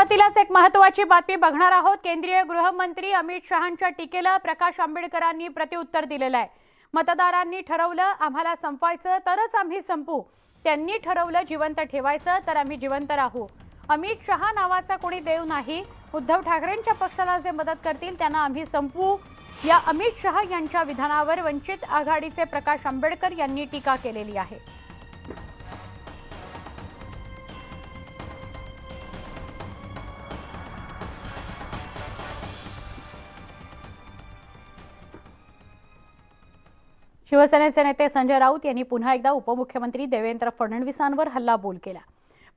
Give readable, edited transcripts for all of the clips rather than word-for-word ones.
सुरुवातीलाच एक महत्त्वाची बातमी बघणार आहोत। केंद्रीय गृहमंत्री अमित शहांच्या टीकेला प्रकाश आंबेडकरांनी प्रत्युत्तर दिलेलं आहे। मतदारांनी ठरवलं आम्हाला संपवायचं तरच आम्ही संपू, त्यांनी ठरवलं जिवंत ठेवायचं तर आम्ही जिवंत राहू। अमित शहा नावाचा कोणी देव नाही, उद्धव ठाकरेंच्या पक्षाला जे मदत करतील त्यांना आम्ही संपवू, या अमित शहा यांच्या विधानावर वंचित आघाडीचे प्रकाश आंबेडकर यांनी टीका केलेली आहे। शिवसेनेचे नेते संजय राऊत यांनी पुन्हा एकदा उपमुख्यमंत्री देवेंद्र फडणवीसांवर हल्लाबोल केला।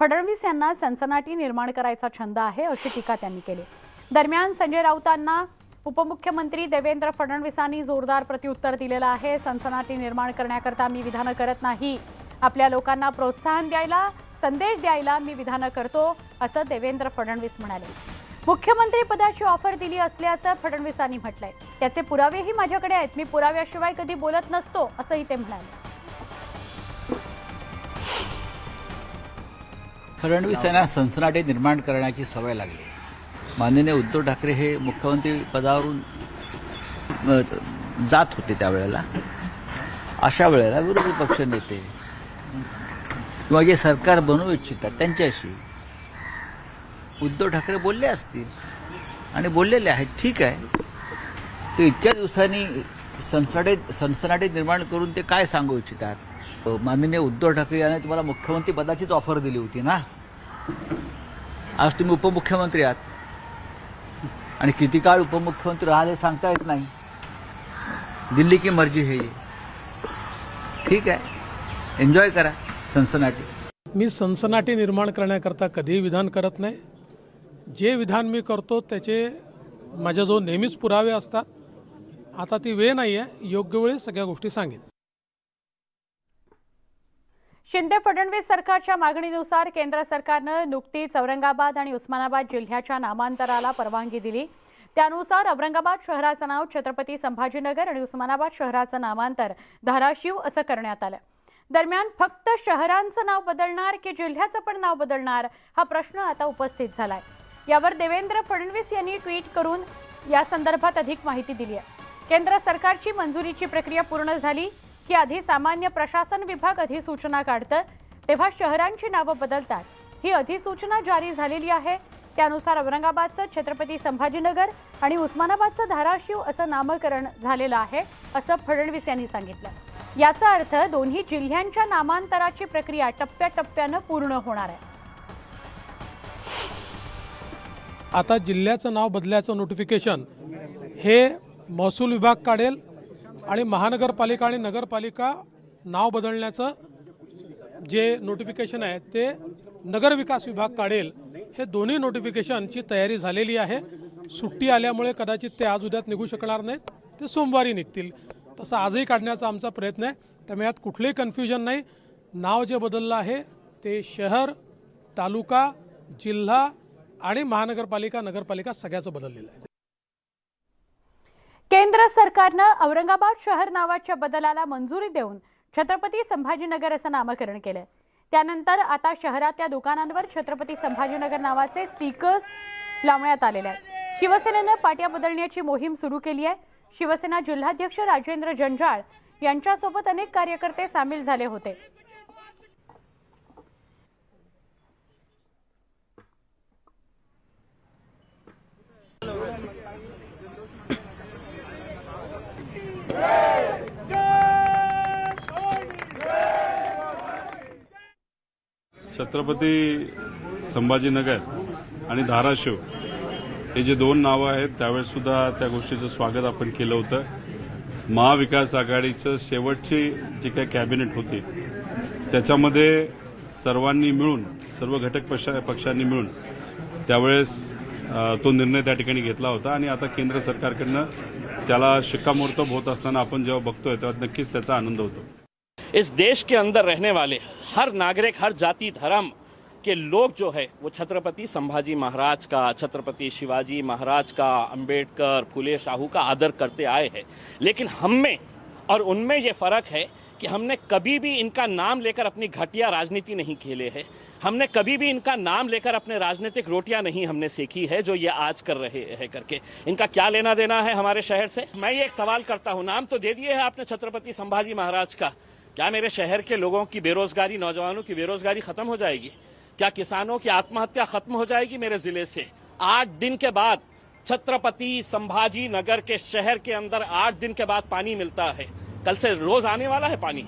फडणवीस यांना सनसनाटी निर्माण करायचा छंद आहे अशी टीका त्यांनी केली। दरम्यान संजय राऊतांना उपमुख्यमंत्री देवेंद्र फडणवीसांनी जोरदार प्रत्युत्तर दिलेलं आहे। सनसनाटी निर्माण करण्याकरता मी विधान करत नाही, आपल्या लोकांना प्रोत्साहन द्यायला, संदेश द्यायला मी विधान करतो असं देवेंद्र फडणवीस म्हणाले। मुख्यमंत्री पदाची ऑफर दिली असल्याचं फडणवीसांनी म्हटलंय। त्याचे पुरावेही माझ्याकडे आहेत, मी पुराव्याशिवाय कधी बोलत नसतो असंही ते म्हणाले। फडणवीस यांना सनसनाटी निर्माण करण्याची सवय लागली। माननीय उद्धव ठाकरे हे मुख्यमंत्री पदावरून जात होते त्यावेळेला, अशा वेळेला विरोधी पक्ष नेते किंवा जे सरकार बनवू इच्छितात त्यांच्याशी उद्धव ठाकरे बोलले असतील आणि बोललेले आहेत, ठीक आहे। ते इतक्या दिवसांनी सनसनाटी निर्माण करून ते काय सांगू इच्छितात? माननीय उद्धव ठाकरे यांनी तुम्हाला मुख्यमंत्री पदाचीच ऑफर दिली होती ना। आज तुम्ही उपमुख्यमंत्री आहात आणि किती काळ उपमुख्यमंत्री राहिले सांगता येत नाही। दिल्ली की मर्जी है ये, ठीक आहे, एन्जॉय करा सनसनाटी। मी सनसनाटी निर्माण करण्याकरता कधीही विधान करत नाही। जे विधान मी करतो त्याचे माझ्याजवळ नेहमीच पुरावे असतात। आता ती वेळ नाही आहे, योग्य वेळी सगळ्या गोष्टी सांगेन। शिंदे फडणवीस सरकारच्या मागणीनुसार केंद्र सरकारनं नुकतीच औरंगाबाद आणि उस्मानाबाद जिल्ह्याच्या नामांतराला परवानगी दिली। त्यानुसार औरंगाबाद शहराचं नाव छत्रपती संभाजीनगर आणि उस्मानाबाद शहराचं नामांतर धाराशिव असं करण्यात आलं। दरम्यान फक्त शहरांचं नाव बदलणार की जिल्ह्याचं पण नाव बदलणार हा प्रश्न आता उपस्थित झालाय। यावर देवेंद्र फडणवीस यांनी ट्विट करून या संदर्भात अधिक माहिती दिली आहे। केंद्र सरकारची मंजुरीची प्रक्रिया पूर्ण झाली की आधी सामान्य प्रशासन विभाग अधिसूचना काढतं, तेव्हा शहरांची नावं बदलतात। ही अधिसूचना जारी झालेली आहे। त्यानुसार औरंगाबादचं छत्रपती संभाजीनगर आणि उस्मानाबादचं धाराशिव असं नामकरण झालेलं आहे असं फडणवीस यांनी सांगितलं। याचा अर्थ दोन्ही जिल्ह्यांच्या नामांतराची प्रक्रिया टप्प्याटप्प्यानं पूर्ण होणार आहे। आता जिल्ह्याचं नाव बदलायचं नोटिफिकेशन हे महसूल विभाग काढेल आणि महानगरपालिका आणि नगरपालिका नाव बदलण्याचं जे नोटिफिकेशन आहे ते नगर विकास विभाग काढेल। हे दोन्ही नोटिफिकेशनची तयारी झालेली आहे। सुट्टी आल्यामुळे कदाचित ते आज उद्यात निघू शकणार नाहीत, ते सोमवारी निघतील। तसं आजही काढण्याचा आमचा प्रयत्न आहे। त्यामुळे यात कुठलेही कन्फ्युजन नाही। नाव जे बदललं आहे ते शहर, तालुका, जिल्हा आणि महानगरपालिका नगरपालिका सगळ्याचं बदललेलं आहे। केंद्र सरकारनं औरंगाबाद शहर नावाच्या बदलाला मंजुरी देऊन छत्रपती संभाजीनगर असं नामकरण केलं। त्यानंतर आता शहरातल्या दुकानांवर छत्रपती संभाजीनगर नावाचे स्टिकर्स लावण्यात आलेले आहेत। शिवसेनेनं पाट्या बदलण्याची मोहीम सुरू केली आहे। शिवसेना जिल्हाध्यक्ष राजेंद्र जंजाळ यांच्यासोबत अनेक कार्यकर्ते सामील झाले होते। छत्रपती संभाजीनगर आणि धाराशिव हे जे दोन नावं आहेत त्यावेळेस सुद्धा त्या गोष्टीचं स्वागत आपण केलं होतं। महाविकास आघाडीचं शेवटची जी काही कॅबिनेट होती त्याच्यामध्ये सर्वांनी मिळून, सर्व घटक पक्षांनी मिळून त्यावेळेस तो निर्णय त्या ठिकाणी घेतला होता आणि आता केंद्र सरकारकडनं त्याला शिक्कामोर्तब होत असताना आपण जेव्हा बघतोय तेव्हा नक्कीच त्याचा आनंद होतो। इस देश के अंदर रहने वाले हर नागरिक, हर जाति धर्म के लोग जो है वो छत्रपति संभाजी महाराज का, छत्रपति शिवाजी महाराज का, अंबेडकर, फुले शाहू का आदर करते आए हैं। लेकिन हम में और उनमें ये फ़र्क है कि हमने कभी भी इनका नाम लेकर अपनी घटिया राजनीति नहीं खेले है। हमने कभी भी इनका नाम लेकर अपने राजनीतिक रोटियां नहीं हमने सेकी है जो ये आज कर रहे हैं करके। इनका क्या लेना देना है हमारे शहर से? मैं ये एक सवाल करता हूं, नाम तो दे दिए है आपने छत्रपति संभाजी महाराज का, क्या मेरे शहर के लोगों की बेरोजगारी, नौजवानों की बेरोजगारी खत्म हो जाएगी? क्या किसानों की आत्महत्या खत्म हो जाएगी मेरे जिले से? 8 दिन के बाद छत्रपति संभाजी नगर के शहर के अंदर 8 दिन के बाद पानी मिलता है, कल से रोज आने वाला है पानी।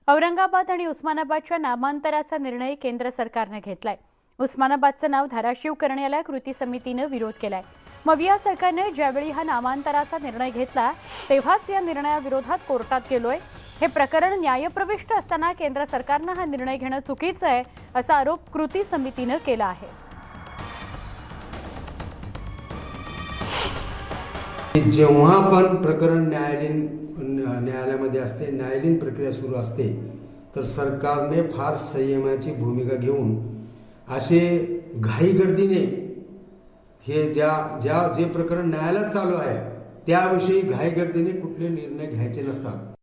औरंगाबाद आणि उस्मानाबादच्या नामांतराचा निर्णय केंद्र सरकारने घेतलाय। उस्मानाबादचं नाव धाराशिव करण्याला कृती समितीने विरोध केलाय। मग या सरकारने ज्यावेळी हा नामांतराचा निर्णय घेतला तेव्हाच या निर्णयाविरोधात कोर्टात गेलोय। हे प्रकरण न्यायप्रविष्ट असताना केंद्र सरकारने हा निर्णय घेणं चुकीचं आहे असा आरोप कृती समितीने केला आहे। जेव्हा पण प्रकरण न्यायालयामध्ये असते, न्यायालयीन प्रक्रिया सुरू असते, तर सरकारने फार संयमाची भूमिका घेऊन असे घाईगर्दीने हे जे प्रकरण न्यायालयात चालू आहे त्याविषयी घाईगर्दीने कुठले निर्णय घ्यायचे नसतात।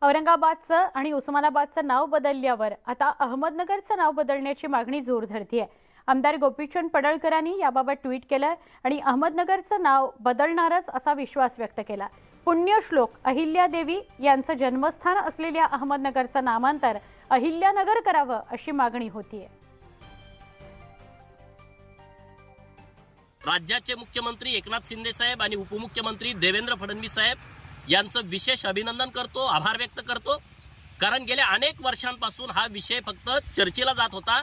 औरंगाबादचं आणि उस्मानाबादचं नाव बदलल्यावर आता अहमदनगरचं नाव बदलण्याची मागणी जोर धरतीये। आमदार गोपीचंद पडळकरांनी याबाबत ट्विट केलं आणि अहमदनगरचं नाव बदलणारच असा विश्वास व्यक्त केला। पुण्यश्लोक अहिल्यादेवी यांचं जन्मस्थान असलेल्या अहमदनगरचं नामांतर अहिल्यानगर करावं अशी मागणी होतीये। राज्याचे मुख्यमंत्री एकनाथ शिंदे साहेब आणि उपमुख्यमंत्री देवेंद्र फडणवीस साहेब यांचं विशेष अभिनंदन करतो, आभार व्यक्त करतो, कारण गेल्या अनेक वर्षांपासून हा विषय फक्त चर्चेला जात होता।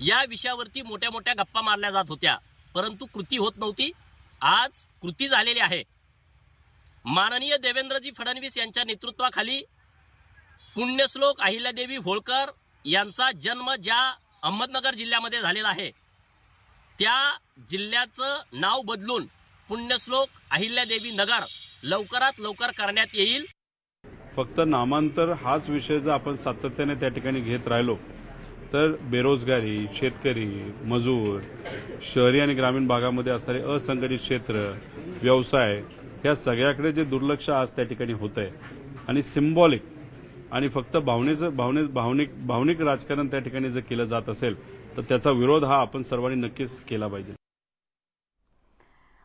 या विषयावरती मोठ्या मोठ्या गप्पा मारल्या जात होत्या, परंतु कृती होत नव्हती। आज कृती झालेली आहे। माननीय देवेंद्रजी फडणवीस यांच्या नेतृत्वाखाली पुण्यश्लोक अहिल्यादेवी होळकर यांचा जन्म ज्या अहमदनगर जिल्ह्यामध्ये झालेला आहे त्या जिल्ह्याचं नाव बदलून पुण्यश्लोक अहिल्यादेवी नगर लवकरात लवकर करण्यात येईल। फक्त नामांतर हाच विषय जर आपण सातत्याने त्या ठिकाणी घेत राहिलो तर बेरोजगारी, शेतकरी, मजूर, शहरी आणि ग्रामीण भागामध्ये असणारे असंघटित क्षेत्र, व्यवसाय या सगळ्याकडे जे दुर्लक्ष आज त्या ठिकाणी होत आहे आणि सिम्बॉलिक आणि फक्त भावनिक राजकारण त्या ठिकाणी जर केलं जात असेल तर त्याचा विरोध हा आपण सर्वांनी नक्कीच केला पाहिजे।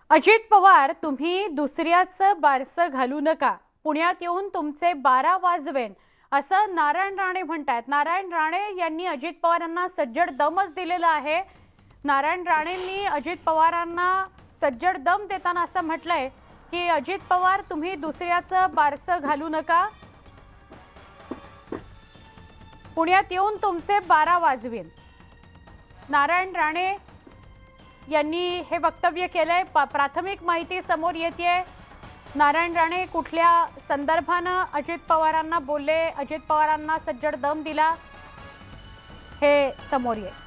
अजित पवार, तुम्ही दुसऱ्याचं बारसं घालू नका, पुण्यात येऊन तुमचे 12 वाजवेन असं नारायण राणे म्हणतात। नारायण राणे यांनी अजित पवारांना सज्जड दमच दिलेला आहे। नारायण राणेंनी अजित पवारांना सज्जड दम देताना असं म्हटलंय की अजित पवार, तुम्ही दुसऱ्याचं बारसं घालू नका, पुण्यात येऊन तुमचे 12 वाजवेन। नारायण राणे यांनी हे वक्तव्य केलंय। प्राथमिक माहिती समोर येतेय। नारायण राणे कुठल्या संदर्भानं अजित पवारांना बोलले, अजित पवारांना सज्जड दम दिला, हे समोर येईल।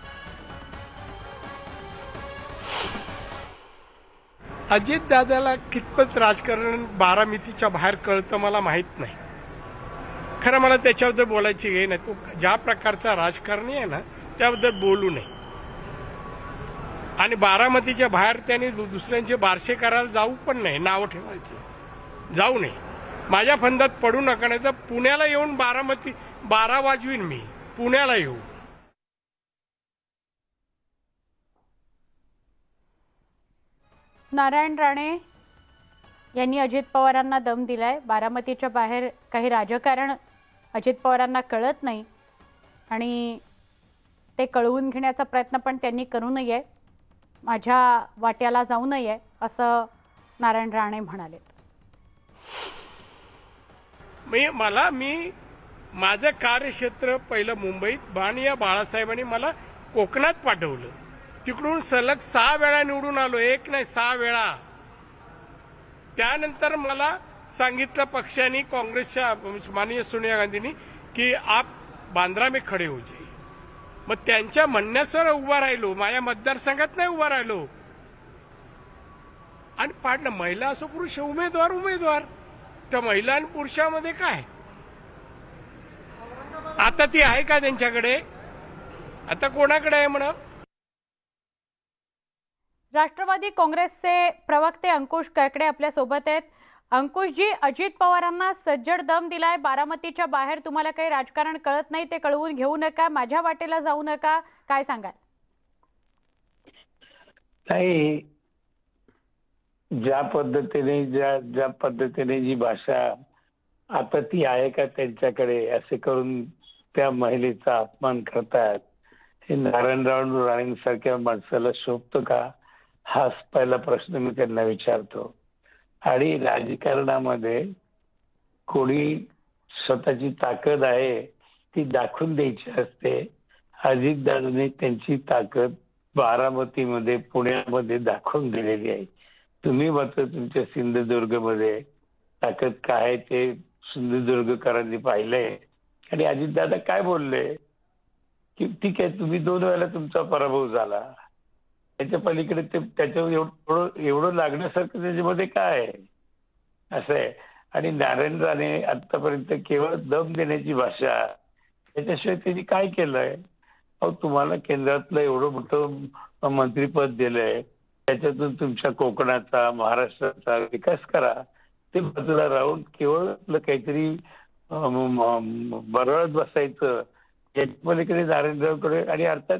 अजित दादाला कितपत राजकारण बारामतीच्या बाहेर कळतं मला माहित नाही। खरं मला त्याच्याबद्दल बोलायची हे नाही, तो ज्या प्रकारचा राजकारणी आहे ना त्याबद्दल बोलू नये। आणि बारामतीच्या बाहेर त्यांनी दुसऱ्यांचे बारसे करायला जाऊ पण नाही, नाव ठेवायचं, जाऊ नये। माझ्या फंदात पडू नका, नाही तर पुण्याला येऊन 12 वाजवीन मी, पुण्याला येऊ। नारायण राणे यांनी अजित पवारांना दम दिलाय। बारामतीच्या बाहेर काही राजकारण अजित पवारांना कळत नाही आणि ते कळवून घेण्याचा प्रयत्न पण त्यांनी करू नये, माझ्या वाट्याला जाऊ नये असं नारायण राणे म्हणाले। माझं कार्यक्षेत्र पहिलं मुंबईत, या बाळासाहेबांनी मला कोकणात पाठवलं, तिकडून सलग 6 वेळा निवडून आलो, एक नाही 6 वेळा। त्यानंतर मला सांगितलं पक्षाने, काँग्रेसच्या माननीय सोनिया गांधींनी की आप बांद्रा में खडे हो जाइए। मग त्यांच्या म्हणण्यासर उभा राहिलो, माझ्या मतदारसंघात नाही उभा राहिलो आणि पाडलं। महिला असो पुरुष उमेदवार त्या महिला आणि पुरुषामध्ये काय आता ती आहे का त्यांच्याकडे? आता कोणाकडे आहे म्हणा? राष्ट्रवादी काँग्रेसचे प्रवक्ते अंकुश कडकडे आपल्या सोबत आहेत। अंकुशजी, अजित पवारांना सज्जड दम दिलाय. बारामतीच्या बाहेर तुम्हाला काही राजकारण कळत नाही ते कळवून घेऊ नका, माझ्या वाटेला जाऊ नका, काय सांगाल? नाही, ज्या पद्धतीने जी भाषा आता ती आहे का त्यांच्याकडे, असे करून त्या महिलेचा अपमान करतात, हे नारायणराव राणेंसारख्या माणसाला शोभतं का? हा पहिला प्रश्न मी त्यांना विचारतो. आणि राजकारणामध्ये कोणी स्वतःची ताकद आहे ती दाखवून द्यायची असते. अजितदादांनी त्यांची ताकद बारामतीमध्ये, पुण्यामध्ये दाखवून दिलेली आहे. तुम्ही मात्र तुमच्या सिंधुदुर्गमध्ये ताकद काय ते सिंधुदुर्गकरांनी पाहिलंय. आणि अजितदादा काय बोलले की ठीक आहे, तुम्ही 2 वेळेला तुमचा पराभव झाला, त्याच्या पलीकडे ते त्याच्यावर एवढं लागण्यासारखं त्याच्यामध्ये काय आहे, असं आहे. आणि नारायण राणे आतापर्यंत केवळ दम देण्याची भाषा, त्याच्याशिवाय त्यांनी काय केलंय? अहो, तुम्हाला केंद्रातलं एवढं मोठं मंत्रीपद दिलंय, त्याच्यातून तुमच्या कोकणाचा, महाराष्ट्राचा विकास करा. ते बाजूला राहून केवळ आपलं काहीतरी बरळत बसायचं, याच्या पलीकडे नारायणरावकडे. आणि अर्थात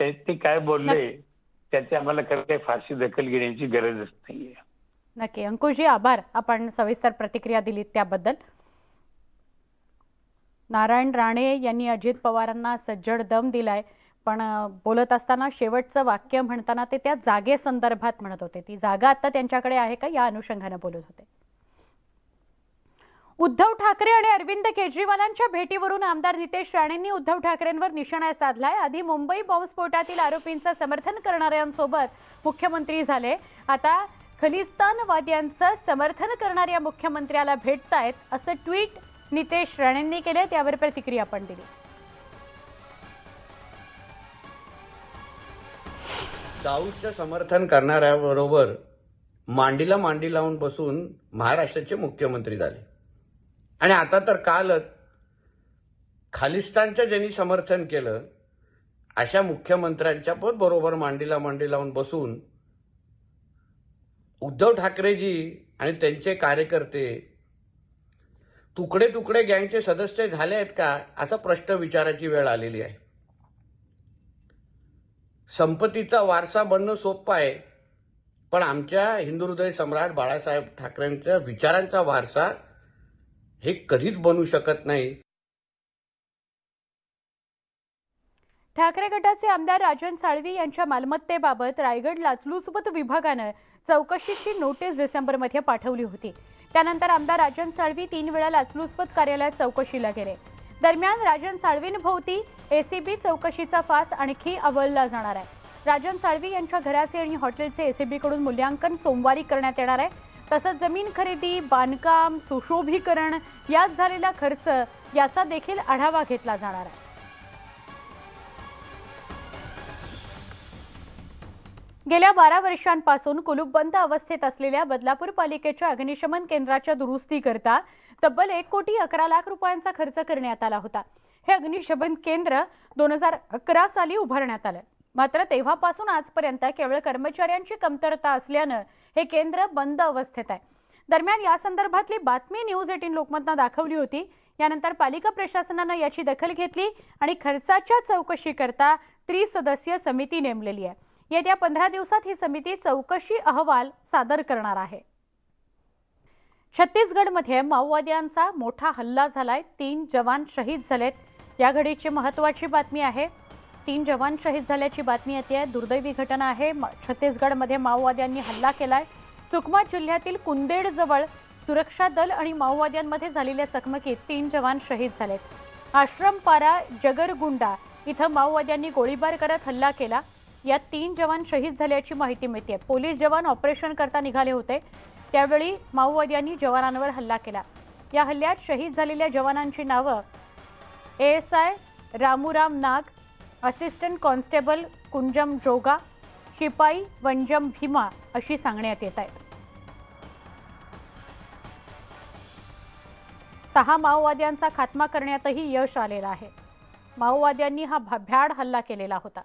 ते काय बोलले त्याची आम्हाला काही फारशी दखल घेण्याची गरजच नाहीये. नक्की अंकुशजी, आभार, आपण सविस्तर प्रतिक्रिया दिलीत त्याबद्दल. नारायण राणे यांनी अजित पवारांना सज्जड दम दिलाय, पण बोलत असताना शेवटचं वाक्य म्हणताना ते त्या जागेसंदर्भात म्हणत होते. ती जागा आता त्यांच्याकडे आहे का, या अनुषंगाने बोलत होते. उद्धव ठाकरे आणि अरविंद केजरीवालांच्या भेटीवरून आमदार नितेश राणेंनी उद्धव ठाकरेंवर निशाणा साधलाय. आधी मुंबई बॉम्बस्फोटातील आरोपींचं समर्थन करणाऱ्यांसोबत मुख्यमंत्री झाले, आता खलिस्तानवाद्यांचं समर्थन करणाऱ्या मुख्यमंत्र्याला भेटतायत, असं ट्विट नितेश राणेंनी केले. त्यावर प्रतिक्रिया आपण दिली. दाऊदचं समर्थन करणाऱ्याबरोबर मांडीला मांडी लावून बसून महाराष्ट्राचे मुख्यमंत्री झाले. आणि आता तर कालच खालिस्तानचं ज्यांनी समर्थन केलं अशा मुख्यमंत्र्यांच्या पण बरोबर मांडीला मांडी लावून बसून उद्धव ठाकरेजी आणि त्यांचे कार्यकर्ते तुकडे तुकडे गँगचे सदस्य झाले आहेत का, असा प्रश्न विचारायची वेळ आलेली आहे. संपत्तीचा वारसा बनणं सोपं आहे, पण आमच्या हिंदू हृदय सम्राट बाळासाहेब ठाकरेंच्या विचारांचा वारसा हे कधीच बनू शकत नाही. ठाकरे गटाचे आमदार राजन साळवी यांच्या मालमत्तेबाबत रायगड लाचलुचपत विभागानं चौकशीची नोटीस डिसेंबरमध्ये पाठवली होती. त्यानंतर आमदार राजन साळवी 3 वेळा लाचलुचपत कार्यालयात चौकशीला गेले. दरम्यान राजन साळवींभोवती एसीबी चौकशीचा फास आणखी अवलला जाणार आहे. राजन साळवी यांच्या घराचे आणि हॉटेलचे एसीबीकडून मूल्यांकन सोमवारी करण्यात येणार आहे. तसंच जमीन खरेदी, बांधकाम, सुशोभीकरण यात झालेला खर्च याचा देखील आढावा घेतला जाणार आहे. गेल्या 12 वर्षांपासून कुलूपबंद अवस्थेत असलेल्या बदलापूर पालिकेच्या अग्निशमन केंद्राच्या दुरुस्तीकरता तब्बल 1,11,00,000 रुपयांचा खर्च करण्यात आला होता. हे अग्निशमन केंद्र 2011 साली उभारण्यात आलं. मात्र तेव्हापासून आजपर्यंत केवळ कर्मचाऱ्यांची कमतरता असल्यानं हे केंद्र बंद अवस्थेत आहे. दरम्यान या संदर्भातली बातमी न्यूज 18 लोकमतनं दाखवली होती. यानंतर पालिका प्रशासनानं याची दखल घेतली आणि खर्चाच्या चौकशीकरता त्रिसदस्यीय समिती नेमलेली आहे. येत्या 15 दिवसात ही समिती चौकशी अहवाल सादर करणार आहे. छत्तीसगडमध्ये माओवाद्यांचा मोठा हल्ला झालाय. 3 जवान शहीद झालेत. या घडीची महत्त्वाची बातमी आहे. 3 जवान शहीद झाल्याची बातमी येते. दुर्दैवी घटना आहे. छत्तीसगडमध्ये माओवाद्यांनी हल्ला केलाय. सुकमा जिल्ह्यातील कुंदेड जवळ सुरक्षा दल आणि माओवाद्यांमध्ये झालेल्या चकमकीत 3 जवान शहीद झालेत. आश्रमपारा जगरगुंडा इथं माओवाद्यांनी गोळीबार करत हल्ला केला. यात 3 जवान शहीद झाल्याची माहिती मिळते. पोलीस जवान ऑपरेशन करता निघाले होते, त्यावेळी माओवाद्यांनी जवानांवर हल्ला केला. या हल्ल्यात शहीद झालेल्या जवानांची नावं एएसआय रामूराम नाग, असिस्टंट कॉन्स्टेबल कुंजम जोगा, शिपाई वंजम भीमा अशी सांगण्यात येत आहेत. 6 माओवाद्यांचा खात्मा करण्यातही यश आलेलं आहे. माओवाद्यांनी हा भ्याड हल्ला केलेला होता.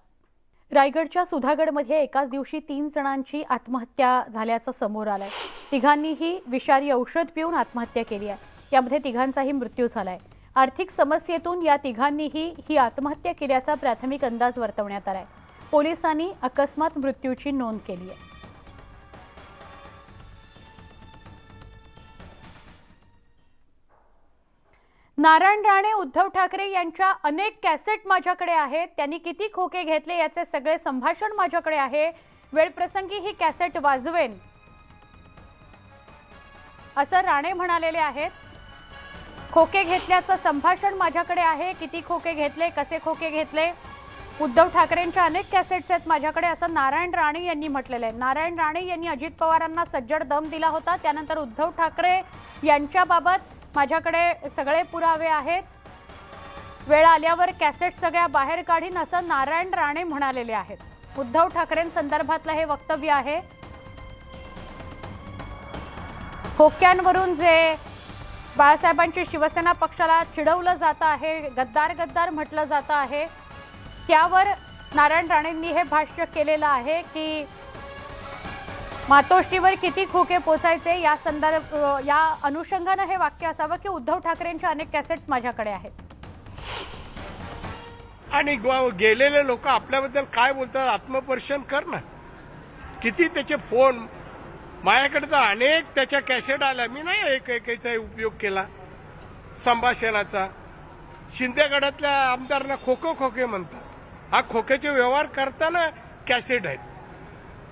रायगडच्या सुधागडमध्ये एकाच दिवशी 3 जणांची आत्महत्या झाल्याचं समोर आलंय. तिघांनीही विषारी औषध पिऊन आत्महत्या केली आहे. यामध्ये तिघांचाही मृत्यू झालाय. आर्थिक समस्येतून या तिघांनीही ही आत्महत्या केल्याचा प्राथमिक अंदाज वर्तवण्यात आलाय. पोलिसांनी अकस्मात मृत्यूची नोंद केली आहे. नारायण राणे उद्धव ठाकरे यांच्या अनेक कॅसेट माझ्याकडे आहेत. त्यांनी किती खोके घेतले याचे सगळे संभाषण माझ्याकडे आहे. वेळप्रसंगी ही कॅसेट वाजवेन असं राणे म्हणालेले आहेत. खोके घेतल्याचं संभाषण माझ्याकडे आहे. किती खोके घेतले, कसे खोके घेतले, उद्धव ठाकरेंच्या अनेक कॅसेट्स आहेत माझ्याकडे असं नारायण राणे यांनी म्हटलेलं आहे. नारायण राणे यांनी अजित पवारांना सज्जड दम दिला होता. त्यानंतर उद्धव ठाकरे यांच्याबाबत माझ्याकडे सगळे पुरावे आहेत. वेळ आल्यावर कॅसेट सगळ्या बाहेर काढीन असं नारायण राणे म्हणालेले आहेत. उद्धव ठाकरेंसंदर्भातलं हे वक्तव्य आहे. खोक्यांवरून जे बाळासाहेबांची शिवसेना पक्षाला चिडवलं जातं आहे, गद्दार गद्दार म्हटलं जातं आहे, त्यावर नारायण राणेंनी हे भाष्य केलेलं आहे की मातोश्रीवर किती खोके पोचायचे या अनुषंगानं हे वाक्य असावं की उद्धव ठाकरेंच्या अनेक कॅसेट्स माझ्याकडे आहेत. आणि गेलेले लोक आपल्याबद्दल काय बोलतात आत्मपरीक्षण कर ना. किती त्याचे फोन माझ्याकडे तर अनेक त्याच्या कॅसेट आल्या. मी नाही एकेचा उपयोग केला संभाषणाचा. शिंदेगडातल्या आमदारांना खोके म्हणतात. हा खोक्याचे व्यवहार करताना कॅसेट आहेत.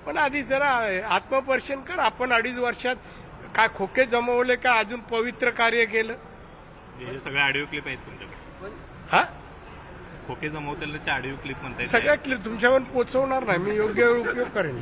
पण आधी जरा आत्मपरीक्षण कर. आपण 2.5 वर्षात काय खोके जमवले का अजून पवित्र कार्य केलं? हे सगळे ऑडिओ क्लिप आहेत तुमच्याकडे? हा, खोके जमवतेल्याचे ऑडिओ क्लिप म्हणताय? सगळ्या क्लिप तुमच्यावर पोहोचवणार नाही मी. योग्य वेळ उपयोग करेन.